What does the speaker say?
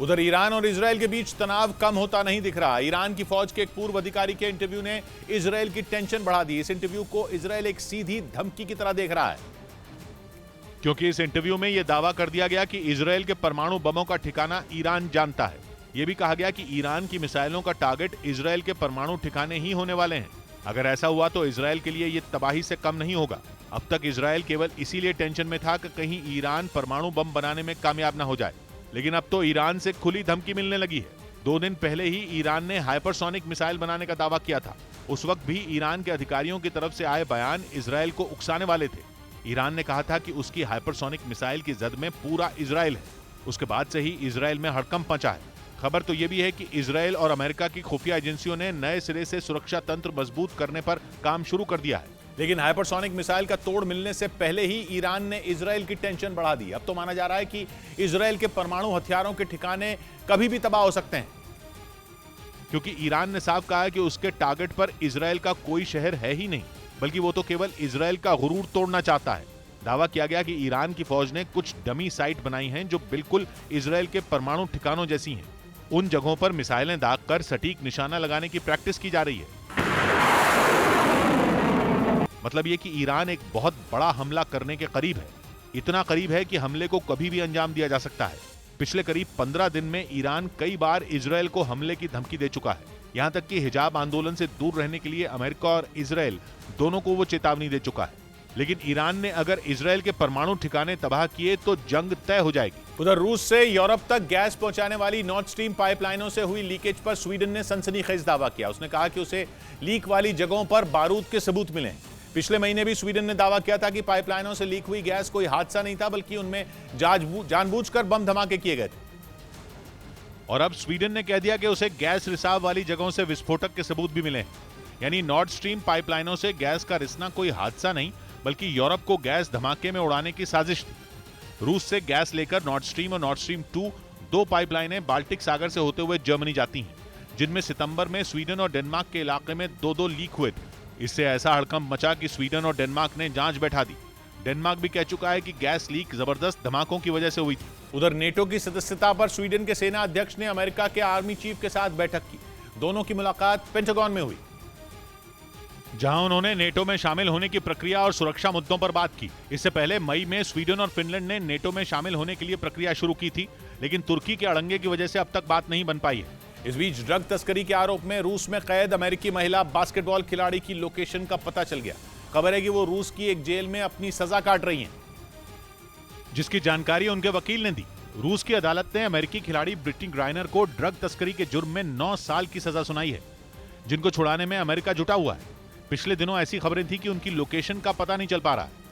उधर ईरान और इजरायल के बीच तनाव कम होता नहीं दिख रहा। ईरान की फौज के एक पूर्व अधिकारी के इंटरव्यू ने इजरायल की टेंशन बढ़ा दी। इस इंटरव्यू को इजरायल एक सीधी धमकी की तरह देख रहा है, क्योंकि इस इंटरव्यू में यह दावा कर दिया गया कि इजरायल के परमाणु बमों का ठिकाना ईरान जानता है। यह भी कहा गया कि ईरान की मिसाइलों का टारगेट इजरायल के परमाणु ठिकाने ही होने वाले हैं। अगर ऐसा हुआ तो इजरायल के लिए यह तबाही से कम नहीं होगा। अब तक इजरायल केवल इसीलिए टेंशन में था कि कहीं ईरान परमाणु बम बनाने में कामयाब न हो जाए, लेकिन अब तो ईरान से खुली धमकी मिलने लगी है। 2 दिन पहले ही ईरान ने हाइपरसोनिक मिसाइल बनाने का दावा किया था। उस वक्त भी ईरान के अधिकारियों की तरफ से आए बयान इजरायल को उकसाने वाले थे। ईरान ने कहा था कि उसकी हाइपरसोनिक मिसाइल की जद में पूरा इजरायल है। उसके बाद से ही इजरायल में हड़कंप मचा है। खबर तो यह भी है कि इजरायल और अमेरिका की खुफिया एजेंसियों ने नए सिरे से सुरक्षा तंत्र मजबूत करने पर काम शुरू कर दिया है। लेकिन हाइपरसोनिक मिसाइल का तोड़ मिलने से पहले ही ईरान ने इजरायल की टेंशन बढ़ा दी। अब तो माना जा रहा है कि इजरायल के परमाणु हथियारों के ठिकाने कभी भी तबाह हो सकते हैं, क्योंकि ईरान ने साफ कहा है कि उसके टारगेट पर इजरायल का कोई शहर है ही नहीं, बल्कि वो तो केवल इजरायल का गुरूर तोड़ना चाहता है। दावा किया गया कि ईरान की फौज ने कुछ डमी साइट बनाई हैं जो बिल्कुल इजरायल के परमाणु ठिकानों जैसी हैं। उन जगहों पर मिसाइलें दागकर सटीक निशाना लगाने की प्रैक्टिस की जा रही है। मतलब यह कि ईरान एक बहुत बड़ा हमला करने के करीब है। इतना करीब है कि हमले को कभी भी अंजाम दिया जा सकता है। पिछले करीब 15 दिन में ईरान कई बार इजरायल को हमले की धमकी दे चुका है। यहां तक कि हिजाब आंदोलन से दूर रहने के लिए अमेरिका और इजरायल दोनों को वो चेतावनी दे चुका है। लेकिन ईरान ने अगर इजरायल के परमाणु ठिकाने तबाह किए तो जंग तय हो जाएगी। उधर रूस से यूरोप तक गैस पहुंचाने वाली नॉर्थ स्ट्रीम पाइपलाइनों से हुई लीकेज पर स्वीडन ने सनसनीखेज दावा किया। उसने कहा कि उसे लीक वाली जगहों पर बारूद के सबूत मिले। पिछले महीने भी स्वीडन ने दावा किया था कि पाइपलाइनों से लीक हुई गैस कोई हादसा नहीं था, बल्कि उनमें जानबूझकर बम धमाके किए गए थे। और अब स्वीडन ने कह दिया कि उसे गैस रिसाव वाली जगहों से विस्फोटक के सबूत भी मिले हैं। यानी नॉर्थ स्ट्रीम पाइपलाइनों से गैस का रिसना कोई हादसा नहीं, बल्कि यूरोप को गैस धमाके में उड़ाने की साजिश थी। रूस से गैस लेकर नॉर्थ स्ट्रीम और नॉर्थ स्ट्रीम 2 2 पाइपलाइनें बाल्टिक सागर से होते हुए जर्मनी जाती हैं, जिनमें सितंबर में स्वीडन और डेनमार्क के इलाके में 2-2 लीक हुए थे। इससे ऐसा हड़कंप मचा कि स्वीडन और डेनमार्क ने जांच बैठा दी। डेनमार्क भी कह चुका है कि गैस लीक जबरदस्त धमाकों की वजह से हुई थी। उधर नेटो की सदस्यता पर स्वीडन के सेना अध्यक्ष ने अमेरिका के आर्मी चीफ के साथ बैठक की। दोनों की मुलाकात पेंटागन में हुई, जहां उन्होंने नेटो में शामिल होने की प्रक्रिया और सुरक्षा मुद्दों पर बात की। इससे पहले मई में स्वीडन और फिनलैंड ने नेटो में शामिल होने के लिए प्रक्रिया शुरू की थी, लेकिन तुर्की के अड़ंगे की वजह से अब तक बात नहीं बन पाई है। इस बीच ड्रग तस्करी के आरोप में रूस में कैद अमेरिकी महिला बास्केटबॉल खिलाड़ी की लोकेशन का पता चल गया। खबर है कि वो रूस की एक जेल में अपनी सजा काट रही हैं, जिसकी जानकारी उनके वकील ने दी। रूस की अदालत ने अमेरिकी खिलाड़ी ब्रिटनी ग्राइनर को ड्रग तस्करी के जुर्म में 9 साल की सजा सुनाई है, जिनको छुड़ाने में अमेरिका जुटा हुआ है। पिछले दिनों ऐसी खबरें थी कि उनकी लोकेशन का पता नहीं चल पा रहा है।